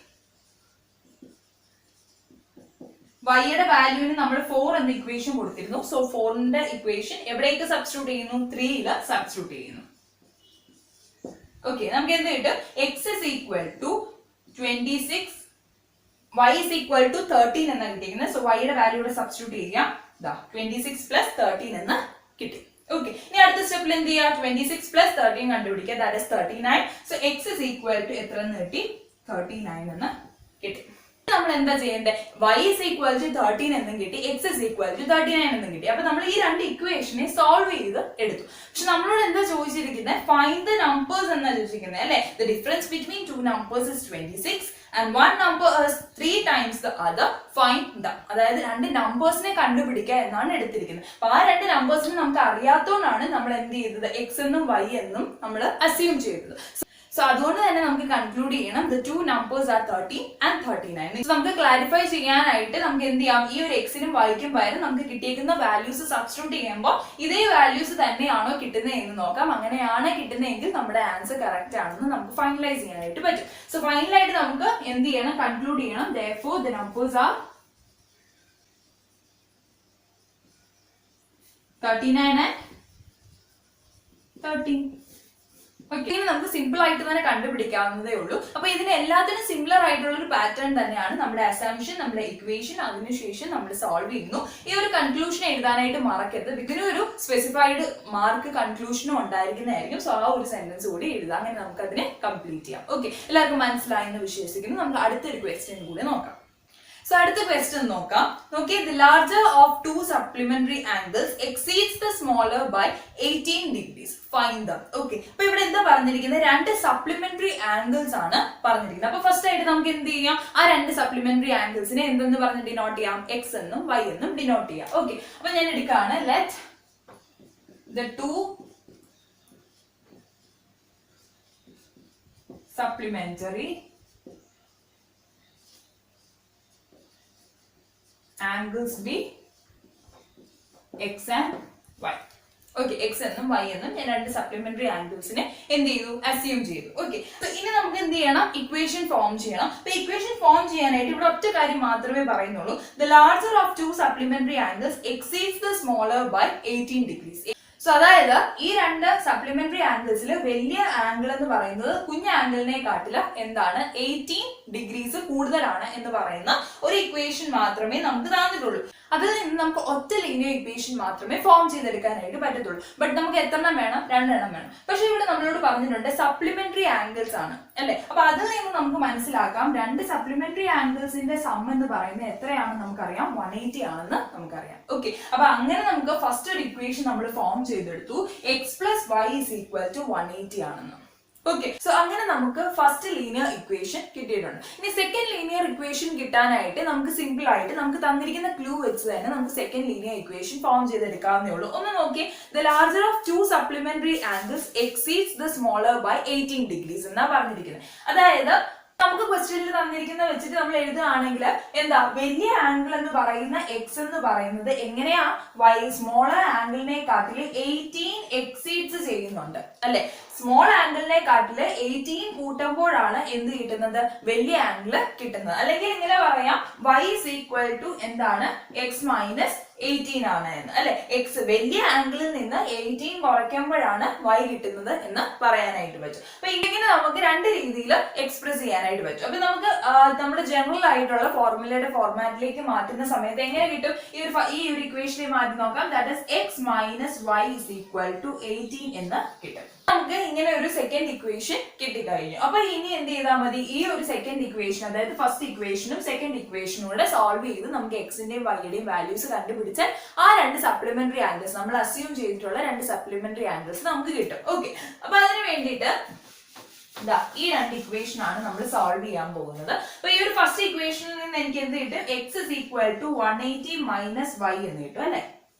y യുടെ വാല്യൂവിന് നമ്മൾ 4 എന്ന ഇക്വേഷൻ കൊടുത്തിരുന്നു. സോ 4ന്റെ ഇക്വേഷൻ എവിടേക്ക് സബ്സ്റ്റിറ്റ്യൂട്ട് ചെയ്യുന്നു? 3ൽ സബ്സ്റ്റിറ്റ്യൂട്ട് ചെയ്യുന്നു. ഓക്കെ, നമുക്ക് എന്ത് കിട്ടും? x is equal to 26, y is equal to 13 എന്നാണ് കിട്ടിയിരിക്കുന്നത്. സോ y യുടെ വാല്യൂ ഇവിടെ സബ്സ്റ്റിറ്റ്യൂട്ട് ചെയ്യാം. 26 + 13 എന്ന് കിട്ടി. ഓക്കെ, ഇനി അടുത്ത സ്റ്റെപ്പിൽ എന്ത് ചെയ്യാം? 26 + 13 കണ്ടുപിടിക്കുക. That is 39. So x is equal to എത്ര എന്ന് കിട്ടി? 39 എന്ന് കിട്ടി. നമ്മൾ എന്താ ചെയ്യേണ്ടത്? y is equal to 13 എന്നും കിട്ടി, x is equal to 39 എന്നും കിട്ടി. അപ്പൊ നമ്മൾ ഈ രണ്ട് ഇക്വേഷനെ സോൾവ് ചെയ്ത് എടുത്തു. പക്ഷെ നമ്മളോട് എന്താ ചോദിച്ചിരിക്കുന്നത്? ഫൈൻഡ് ദ നമ്പേഴ്സ് എന്നാ ചോദിച്ചിരിക്കുന്നത് അല്ലെ. The difference between two numbers is 26 and one number is 3 times the other. Find the, അതായത് രണ്ട് നമ്പേഴ്സിനെ കണ്ടുപിടിക്കുക എന്നാണ് എടുത്തിരിക്കുന്നത്. അപ്പൊ ആ രണ്ട് നമ്പേഴ്സിനെ നമുക്ക് അറിയാത്തതുകൊണ്ടാണ് നമ്മൾ എന്ത് ചെയ്തത്? x എന്നും y എന്നും നമ്മൾ അസ്യൂം ചെയ്തത്. സോ അതുകൊണ്ട് തന്നെ നമുക്ക് കൺക്ലൂഡ് ചെയ്യണം the two numbers are 30 and 39. നമുക്ക് ക്ലാരിഫൈ ചെയ്യാനായിട്ട് നമുക്ക് എന്ത് ചെയ്യാം? ഈ ഒരു എക്സിനും വൈക്കും പകരം നമുക്ക് കിട്ടിയിരിക്കുന്ന വാല്യൂസ് സബ്സ്റ്റിറ്റ്യൂട്ട് ചെയ്യുമ്പോൾ ഇതേ വാല്യൂസ് തന്നെയാണോ കിട്ടുന്നത് എന്ന് നോക്കാം. അങ്ങനെയാണ് കിട്ടുന്നതെങ്കിൽ നമ്മുടെ ആൻസർ കറക്റ്റ് ആണെന്ന് നമുക്ക് ഫൈനലൈസ് ചെയ്യാനായിട്ട് പറ്റും. സോ ഫൈനലായിട്ട് നമുക്ക് എന്ത് ചെയ്യണം? കൺക്ലൂഡ് ചെയ്യണം therefore the numbers are 39 and 13. Okay, നമുക്ക് സിമ്പിൾ ആയിട്ട് തന്നെ കണ്ടുപിടിക്കാവുന്നതേ ഉള്ളൂ. അപ്പൊ ഇതിന് എല്ലാത്തിനും സിമിലർ ആയിട്ടുള്ള ഒരു പാറ്റേൺ തന്നെയാണ് നമ്മുടെ അസംഷൻ, നമ്മുടെ ഇക്വേഷൻ, അതിനുശേഷം നമ്മൾ സോൾവ് ചെയ്യുന്നു. ഈ ഒരു കൺക്ലൂഷൻ എഴുതാനായിട്ട് മറക്കരുത്. ഇതിനൊരു സ്പെസിഫൈഡ് മാർക്ക് കൺക്ലൂഷനും ഉണ്ടായിരിക്കുന്നതായിരിക്കും. സോ ആ ഒരു സെന്റൻസ് കൂടി എഴുതാം. അങ്ങനെ നമുക്ക് അതിനെ കംപ്ലീറ്റ് ചെയ്യാം. ഓക്കെ, എല്ലാവർക്കും മനസ്സിലായെന്ന് വിശ്വസിക്കുന്നു. നമുക്ക് അടുത്തൊരു ക്വസ്റ്റ്യൻ കൂടി നോക്കാം. സോ അടുത്ത ക്വസ്റ്റ്യൻ നോക്കാം. നോക്കിയേ, the larger of two supplementary angles exceeds the smaller by 18 degrees. Find them. Okay, അപ്പൊ ഇവിടെ എന്താ പറഞ്ഞിരിക്കുന്നത്? രണ്ട് സപ്ലിമെന്ററി ആംഗിൾസ് ആണ് പറഞ്ഞിരിക്കുന്നത്. അപ്പൊ ഫസ്റ്റ് ആയിട്ട് നമുക്ക് എന്ത് ചെയ്യാം? ആ രണ്ട് സപ്ലിമെന്ററി ആംഗിൾസിനെ എന്തെന്ന് പറഞ്ഞ് ഡിനോട്ട് ചെയ്യാം? x എന്നും y എന്നും ഡിനോട്ട് ചെയ്യാം. ഓക്കെ, അപ്പൊ ഞാൻ എടുക്കുകയാണ്. let the two supplementary angles be x and y. Okay, x എന്നും y എന്നും ഞാൻ രണ്ട് സപ്ലിമെന്ററി ആംഗിൾസിനെ എന്ത് ചെയ്തു? അസ്യൂം ചെയ്തു. ഓക്കെ, ഇനി നമുക്ക് എന്ത് ചെയ്യണം? ഇക്വേഷൻ ഫോം ചെയ്യണം. അപ്പൊ ഇക്വേഷൻ ഫോം ചെയ്യാനായിട്ട് ഇവിടെ ഒറ്റ കാര്യം മാത്രമേ പറയുന്നുള്ളൂ. the larger of two supplementary angles exceeds the smaller by 18 degrees. So അതായത് ഈ രണ്ട് സപ്ലിമെന്ററി ആംഗിൾസിൽ വലിയ ആംഗിൾ എന്ന് പറയുന്നത് കുഞ്ഞ ആംഗിളിനെ കാട്ടില് എന്താണ്? 18 ഡിഗ്രീസ് കൂടുതലാണ് എന്ന് പറയുന്ന ഒരു ഇക്വേഷൻ മാത്രമേ നമുക്ക് തന്നിട്ടുള്ളൂ. അതിൽ നിന്ന് നമുക്ക് ഒറ്റ ലീനിയർ ഇക്വേഷൻ മാത്രമേ ഫോം ചെയ്തെടുക്കാനായിട്ട് പറ്റത്തുള്ളൂ. ബട്ട് നമുക്ക് എത്രണ്ണം വേണം? രണ്ടെണ്ണം വേണം. പക്ഷെ ഇവിടെ നമ്മളോട് പറഞ്ഞിട്ടുണ്ട് സപ്ലിമെന്ററി ആംഗിൾസ് ആണ് അല്ലെ. അപ്പൊ അതിൽ നിന്ന് നമുക്ക് മനസ്സിലാക്കാം രണ്ട് സപ്ലിമെന്ററി ആംഗിൾസിന്റെ സം എന്ന് പറയുന്നത് എത്രയാണെന്ന് നമുക്കറിയാം. 180 ആണെന്ന് നമുക്കറിയാം. ഓക്കെ, അപ്പൊ അങ്ങനെ നമുക്ക് ഫസ്റ്റ് ഒരു ഇക്വേഷൻ നമ്മൾ ഫോം ചെയ്തെടുത്തു. x + y = 180 ആണെന്ന്. ഓക്കെ, സോ അങ്ങനെ നമുക്ക് ഫസ്റ്റ് ലീനിയർ ഇക്വേഷൻ കിട്ടിയിട്ടുണ്ട്. ഇനി സെക്കൻഡ് ലീനിയർ ഇക്വേഷൻ കിട്ടാനായിട്ട് നമുക്ക് സിമ്പിൾ ആയിട്ട് നമുക്ക് തന്നിരിക്കുന്ന ക്ലൂ വെച്ച് തന്നെ നമുക്ക് സെക്കൻഡ് ലീനിയർ ഇക്വേഷൻ ഫോം ചെയ്തെടുക്കാവുന്നേ ഉള്ളൂ. ഒന്ന് നോക്കിയേ, the larger of two supplementary angles exceeds the smaller by 18 degrees എന്നാ പറഞ്ഞിരിക്കുന്നത്. അതായത് നമുക്ക് ക്വസ്റ്റ്യനിൽ തന്നിരിക്കുന്ന വെച്ചിട്ട് നമ്മൾ എഴുതുകയാണെങ്കിൽ എന്താ? വലിയ ആംഗിൾ എന്ന് പറയുന്ന x എന്ന് പറയുന്നത് എങ്ങനെയാ? y സ്മോളർ ആംഗിളിനെ കാട്ടിൽ 18 എക്സീഡ്സ് ചെയ്യുന്നുണ്ട് അല്ലെ. സ്മോൾ ആംഗിളിനെക്കാട്ടില് 18 കൂട്ടുമ്പോഴാണ് എന്ത് കിട്ടുന്നത്, വലിയ ആംഗിൾ കിട്ടുന്നത്. അല്ലെങ്കിൽ ഇങ്ങനെ പറയാം, y is equal to എന്താണ്, x minus 18 ആണ് എന്ന്, അല്ലെ. എക്സ് വലിയ ആംഗിളിൽ നിന്ന് 18 കുറയ്ക്കുമ്പോഴാണ് y കിട്ടുന്നത് എന്ന് പറയാനായിട്ട് പറ്റും. അപ്പൊ ഇങ്ങനെ നമുക്ക് രണ്ട് രീതിയിൽ എക്സ്പ്രസ് ചെയ്യാനായിട്ട് പറ്റും. അപ്പൊ നമുക്ക് നമ്മുടെ ജനറൽ ആയിട്ടുള്ള ഫോർമുലയുടെ ഫോർമാറ്റിലേക്ക് മാറ്റുന്ന സമയത്ത് എങ്ങനെ കിട്ടും, ഈ ഒരു ഇക്വേഷനെ മാറ്റി നോക്കാം. That is x minus y is equal to 18 എന്ന് കിട്ടും. നമുക്ക് ഇങ്ങനെ ഒരു സെക്കൻഡ് ഇക്വേഷൻ കിട്ടിക്കഴിഞ്ഞു. അപ്പൊ ഇനി എന്ത് ചെയ്താൽ മതി, ഈ ഒരു സെക്കൻഡ് ഇക്വേഷൻ, അതായത് ഫസ്റ്റ് ഇക്വേഷനും സെക്കൻഡ് ഇക്വേഷനും കൂടെ സോൾവ് ചെയ്ത് നമുക്ക് എക്സിന്റെയും വൈയുടെയും വാല്യൂസ് കണ്ടുപിടിച്ചാൽ ആ രണ്ട് സപ്ലിമെന്ററി ആംഗിൾസ്, നമ്മൾ അസ്യൂം ചെയ്തിട്ടുള്ള രണ്ട് സപ്ലിമെന്ററി ആംഗിൾസ് നമുക്ക് കിട്ടും. ഓക്കെ, അപ്പൊ അതിന് വേണ്ടിയിട്ട് ഈ രണ്ട് ഇക്വേഷൻ ആണ് നമ്മൾ സോൾവ് ചെയ്യാൻ പോകുന്നത്. അപ്പൊ ഈ ഒരു ഫസ്റ്റ് ഇക്വേഷനിൽ നിന്ന് എനിക്ക് എന്ത് കിട്ടും, x is equal to 180 minus y എന്ന് കിട്ടും, അല്ലെ.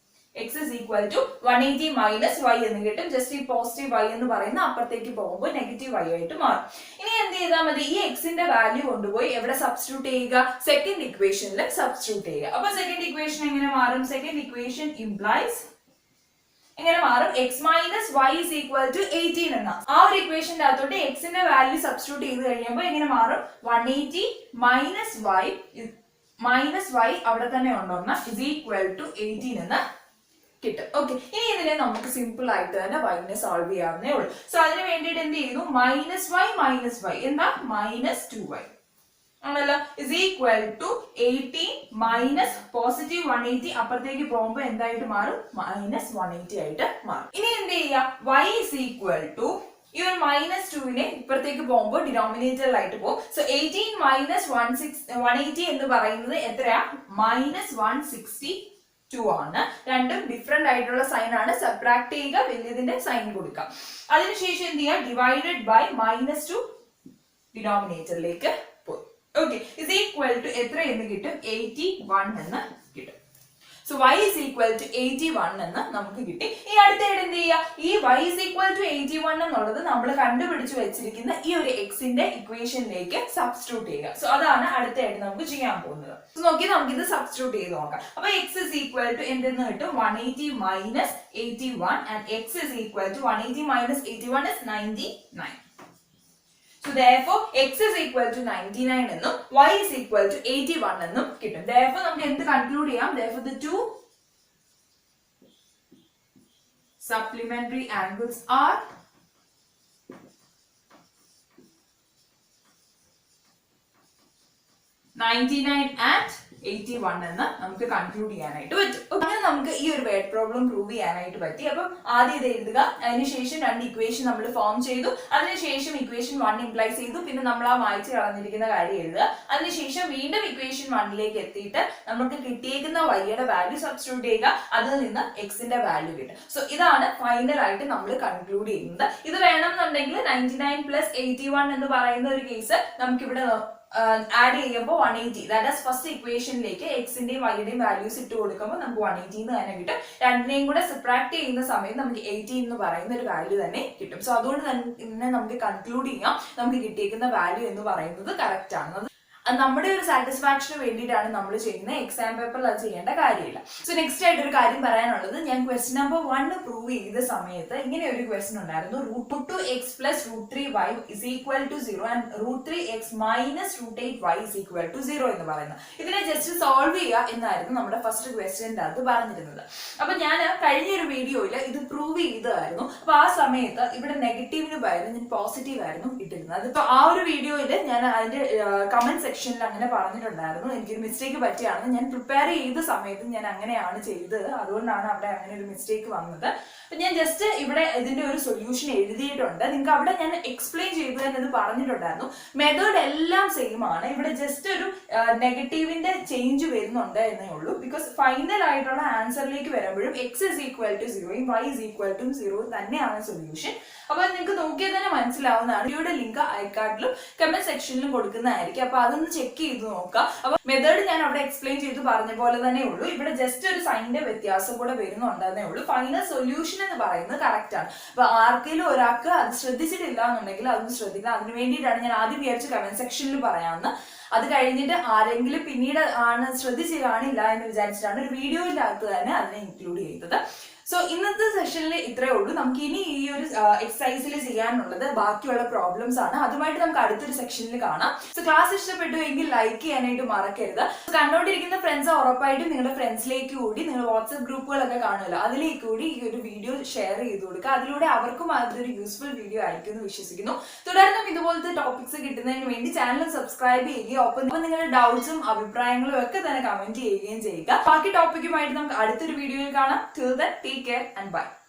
x is equal to 180 minus y എന്ന് കിട്ടും. ജസ്റ്റ് ഈ പോസിറ്റീവ് y എന്ന് പറയുന്ന അപ്പുറത്തേക്ക് പോകുമ്പോൾ നെഗറ്റീവ് y ആയിട്ട് മാറും. ഇനി എന്ത് ചെയ്താൽ മതി, ഈ എക്സിന്റെ വാല്യൂ കൊണ്ടുപോയി എവിടെ സബ്സ്റ്റിറ്റ്യൂട്ട് ചെയ്യുക, സെക്കൻഡ് ഇക്വേഷനിൽ സബ്സ്റ്റിറ്റ്യൂട്ട് ചെയ്യുക. അപ്പൊ സെക്കൻഡ് ഇക്വേഷൻ എങ്ങനെ മാറും, സെക്കൻഡ് ഇക്വേഷൻ ഇംപ്ലൈസ് എങ്ങനെ മാറും, x minus y is equal to 18 എന്ന ആ ഒരു ഇക്വേഷന്റെ അകത്തോട്ട് എക്സിന്റെ വാല്യൂ സബ്സ്റ്റിറ്റ്യൂട്ട് ചെയ്ത് കഴിയുമ്പോൾ എങ്ങനെ മാറും, 180 minus y അവിടെ തന്നെ ഉണ്ടോന്ന is equal to 18 എന്ന് കിട്ടും. ഓക്കെ, ഇനി ഇതിനെ നമുക്ക് സിമ്പിൾ ആയിട്ട് തന്നെ വൈനെ സോൾവ് ചെയ്യാവുന്നേ ഉള്ളൂ. സോ അതിന് വേണ്ടിയിട്ട് എന്ത് ചെയ്യുന്നു, മൈനസ് വൈ എന്താ, -2y ആണല്ലോ, is equal to 18 minus positive 180 അപ്പുറത്തേക്ക് പോകുമ്പോൾ എന്തായിട്ട് മാറും, -180 ആയിട്ട് മാറും. ഇനി എന്ത് ചെയ്യാം, y is equal to ഈ ഒരു -2നെ ഇപ്പുറത്തേക്ക് പോകുമ്പോൾ ഡിനോമിനേറ്ററിലായിട്ട് പോകും. സോ 18 മൈനസ് 180 എന്ന് പറയുന്നത് എത്രയാ, -162 ആണ്. രണ്ടും ഡിഫറെന്റ് ആയിട്ടുള്ള സൈൻ ആണ്. സബ്ട്രാക്ട് ചെയ്യുക, വലിയതിന്റെ സൈൻ കൊടുക്കാം. അതിനുശേഷം എന്ത് ചെയ്യുക, ഡിവൈഡഡ് ബൈ -2 ഡിനോമിനേറ്ററിലേക്ക് പോയി. ഓക്കെ, ഇസ് ഈക്വൽ ടു എത്ര എന്ന് കിട്ടും, 81 എന്ന് കിട്ടും. So y is equal to 81 എന്ന് നമുക്ക് കിട്ടി. ഈ അടുത്തായിട്ട് എന്ത് ചെയ്യുക, ഈ y is equal to 81 എന്നുള്ളത് നമ്മൾ കണ്ടുപിടിച്ചു വെച്ചിരിക്കുന്ന ഈ ഒരു എക്സിന്റെ ഇക്വേഷനിലേക്ക് സബ്സ്റ്റിറ്റ്യൂട്ട് ചെയ്യുക. സോ അതാണ് അടുത്തായിട്ട് നമുക്ക് ചെയ്യാൻ പോകുന്നത്. സോ നോക്കി നമുക്ക് ഇത് സബ്സ്റ്റിറ്റ്യൂട്ട് ചെയ്ത് നോക്കാം. അപ്പൊ x is equal to എന്തെന്ന് കിട്ടും, 180 minus 81 and x is equal to 180 minus 81 is 99. So therefore x is equal to 99 എന്നും y is equal to 81 എന്നും കിട്ടും. Therefore നമുക്ക് എന്ത് കൺക്ലൂഡ് ചെയ്യാം, therefore the two supplementary angles are and 81 എന്ന് നമുക്ക് കൺക്ലൂഡ് ചെയ്യാനായിട്ട് പറ്റും. അങ്ങനെ നമുക്ക് ഈ ഒരു വേർഡ് പ്രോബ്ലം പ്രൂവ് ചെയ്യാനായിട്ട് പറ്റി. അപ്പം ആദ്യം ഇത് എഴുതുക, അതിനുശേഷം രണ്ട് ഇക്വേഷൻ നമ്മൾ ഫോം ചെയ്തു, അതിനുശേഷം ഇക്വേഷൻ 1 ഇംപ്ലൈസ് ചെയ്തു, പിന്നെ നമ്മൾ ആ മായ്ച്ച് കളഞ്ഞിരിക്കുന്ന കാര്യം എഴുതുക. അതിനുശേഷം വീണ്ടും ഇക്വേഷൻ 1ലേക്ക് എത്തിയിട്ട് നമുക്ക് കിട്ടിയേക്കുന്ന വൈയുടെ വാല്യൂ സബ്സ്റ്റിറ്റ്യൂട്ട് ചെയ്യുക, അതിൽ നിന്ന് എക്സിന്റെ വാല്യൂ കിട്ടും. സോ ഇതാണ് ഫൈനൽ ആയിട്ട് നമ്മൾ കൺക്ലൂഡ് ചെയ്യുന്നത്. ഇത് വേണമെന്നുണ്ടെങ്കിൽ 99 plus 81 എന്ന് പറയുന്ന ഒരു കേസ് നമുക്കിവിടെ ആഡ് ചെയ്യുമ്പോൾ 180, ദാറ്റ് ഈസ് ഫസ്റ്റ് ഇക്വേഷനിലേക്ക് എക്സിന്റെയും വൈയുടെയും വാല്യൂസ് ഇട്ട് കൊടുക്കുമ്പോൾ നമുക്ക് 180 എന്ന് തന്നെ കിട്ടും. രണ്ടിനെയും കൂടെ സബ്ട്രാക്ട് ചെയ്യുന്ന സമയത്ത് നമുക്ക് 18 എന്ന് പറയുന്ന ഒരു വാല്യൂ തന്നെ കിട്ടും. സോ അതുകൊണ്ട് തന്നെ നമുക്ക് കൺക്ലൂഡ് ചെയ്യാം, നമുക്ക് കിട്ടിയേക്കുന്ന വാല്യൂ എന്ന് പറയുന്നത് കറക്റ്റ് ആണ്. നമ്മുടെ ഒരു സാറ്റിസ്ഫാക്ഷന് വേണ്ടിയിട്ടാണ് നമ്മൾ ചെയ്യുന്ന, എക്സാം പേപ്പറിൽ അത് ചെയ്യേണ്ട കാര്യമില്ല. സോ നെക്സ്റ്റ് ആയിട്ട് ഒരു കാര്യം പറയാനുള്ളത്, ഞാൻ ക്വസ്റ്റ്യൻ നമ്പർ 1 പ്രൂവ് ചെയ്ത സമയത്ത് ഇങ്ങനെ ഒരു ക്വസ്റ്റ്യൻ ഉണ്ടായിരുന്നു, √2x plus √3y is equal to 0 and √3x minus √8y is equal to 0 എന്ന് പറയുന്നത്. ഇതിനെ ജസ്റ്റ് സോൾവ് ചെയ്യുക എന്നായിരുന്നു നമ്മുടെ ഫസ്റ്റ് ക്വസ്റ്റ്യൻ്റെ അകത്ത് പറഞ്ഞിരുന്നത്. അപ്പൊ ഞാൻ കഴിഞ്ഞൊരു വീഡിയോയിൽ ഇത് പ്രൂവ് ചെയ്തതായിരുന്നു. അപ്പൊ ആ സമയത്ത് ഇവിടെ നെഗറ്റീവിന് പകരം ഞാൻ പോസിറ്റീവ് ആയിരുന്നു ഇട്ടിരുന്നത്. അതിപ്പോ ആ ഒരു വീഡിയോയിൽ ഞാൻ അതിന്റെ കമന്റ് സെക്ഷനിൽ അങ്ങനെ പറഞ്ഞിട്ടുണ്ടായിരുന്നു, എനിക്കൊരു മിസ്റ്റേക്ക് പറ്റിയാണെന്ന്. ഞാൻ പ്രിപ്പയർ ചെയ്ത സമയത്ത് ഞാൻ അങ്ങനെയാണ് ചെയ്തത്, അതുകൊണ്ടാണ് അവിടെ അങ്ങനെ ഒരു മിസ്റ്റേക്ക് വന്നത്. അപ്പൊ ഞാൻ ജസ്റ്റ് ഇവിടെ ഇതിന്റെ ഒരു സൊല്യൂഷൻ എഴുതിയിട്ടുണ്ട്, നിങ്ങൾക്ക് അവിടെ ഞാൻ എക്സ്പ്ലെയിൻ ചെയ്തു തന്നെ ഇത് പറഞ്ഞിട്ടുണ്ടായിരുന്നു. മെത്തേഡ് എല്ലാം സെയിം ആണ്, ഇവിടെ ജസ്റ്റ് ഒരു നെഗറ്റീവിന്റെ ചേഞ്ച് വരുന്നുണ്ട് എന്നേ ഉള്ളൂ. ബിക്കോസ് ഫൈനൽ ആയിട്ടുള്ള ആൻസറിലേക്ക് വരുമ്പോഴും x is equal to 0 y is equal to 0 തന്നെയാണ് സൊല്യൂഷൻ. അപ്പൊ നിങ്ങൾക്ക് നോക്കിയാൽ തന്നെ മനസ്സിലാവുന്നതാണ്. വീഡിയോയുടെ ലിങ്ക് ഐക്കാർഡിലും കമന്റ് സെക്ഷനിലും കൊടുക്കുന്നതായിരിക്കും. അപ്പൊ അതൊന്ന് ചെക്ക് ചെയ്ത് നോക്കാം. അപ്പൊ മെത്തേഡ് ഞാൻ അവിടെ എക്സ്പ്ലെയിൻ ചെയ്ത് പറഞ്ഞ പോലെ തന്നെ ഉള്ളൂ, ഇവിടെ ജസ്റ്റ് ഒരു സൈനിന്റെ വ്യത്യാസം കൂടെ വരുന്നുണ്ടെന്നേ ഉള്ളൂ. ഫൈനൽ സൊല്യൂഷൻ എന്ന് പറയുന്നത് കറക്റ്റ് ആണ്. അപ്പൊ ആർക്കെങ്കിലും ഒരാൾക്ക് അത് ശ്രദ്ധിച്ചിട്ടില്ല എന്നുണ്ടെങ്കിൽ അതൊന്ന് ശ്രദ്ധിക്കുക. അതിന് വേണ്ടിയിട്ടാണ് ഞാൻ ആദ്യം വിചാരിച്ച കമന്റ് സെക്ഷനിൽ പറയാമെന്ന്. അത് കഴിഞ്ഞിട്ട് ആരെങ്കിലും പിന്നീട് ആണ് ശ്രദ്ധിച്ച് കാണില്ല എന്ന് വിചാരിച്ചിട്ടാണ് ഒരു വീഡിയോയിൻ്റെ അകത്ത് തന്നെ അതിനെ ഇൻക്ലൂഡ് ചെയ്തത്. സോ ഇന്നത്തെ സെഷനിൽ ഇത്രയേ ഉള്ളൂ. നമുക്ക് ഇനി ഈ ഒരു എക്സസൈസിൽ ചെയ്യാനുള്ളത് ബാക്കിയുള്ള പ്രോബ്ലംസ് ആണ്. അതുമായിട്ട് നമുക്ക് അടുത്തൊരു സെക്ഷനിൽ കാണാം. സോ ക്ലാസ് ഇഷ്ടപ്പെട്ടു എങ്കിൽ ലൈക്ക് ചെയ്യാനായിട്ട് മറക്കരുത്. കണ്ടുകൊണ്ടിരിക്കുന്ന ഫ്രണ്ട്സ് ഉറപ്പായിട്ടും നിങ്ങളുടെ ഫ്രണ്ട്സിലേക്ക് കൂടി, നിങ്ങൾ വാട്സ്ആപ്പ് ഗ്രൂപ്പുകളൊക്കെ കാണുമല്ലോ, അതിലേക്ക് കൂടി ഈ ഒരു വീഡിയോ ഷെയർ ചെയ്ത് കൊടുക്കുക. അതിലൂടെ അവർക്കും അതൊരു യൂസ്ഫുൾ വീഡിയോ ആയിരിക്കും എന്ന് വിശ്വസിക്കുന്നു. തുടർന്നും ഇതുപോലത്തെ ടോപ്പിക്സ് കിട്ടുന്നതിന് വേണ്ടി ചാനൽ സബ്സ്ക്രൈബ് ചെയ്യുകയും ഒപ്പം നിങ്ങളുടെ ഡൗട്ട്സും അഭിപ്രായങ്ങളും ഒക്കെ തന്നെ കമന്റ് ചെയ്യുകയും ചെയ്യുക. ബാക്കി ടോപ്പിക്കുമായിട്ട് നമുക്ക് അടുത്തൊരു വീഡിയോയിൽ കാണാം. Till then, take care and bye.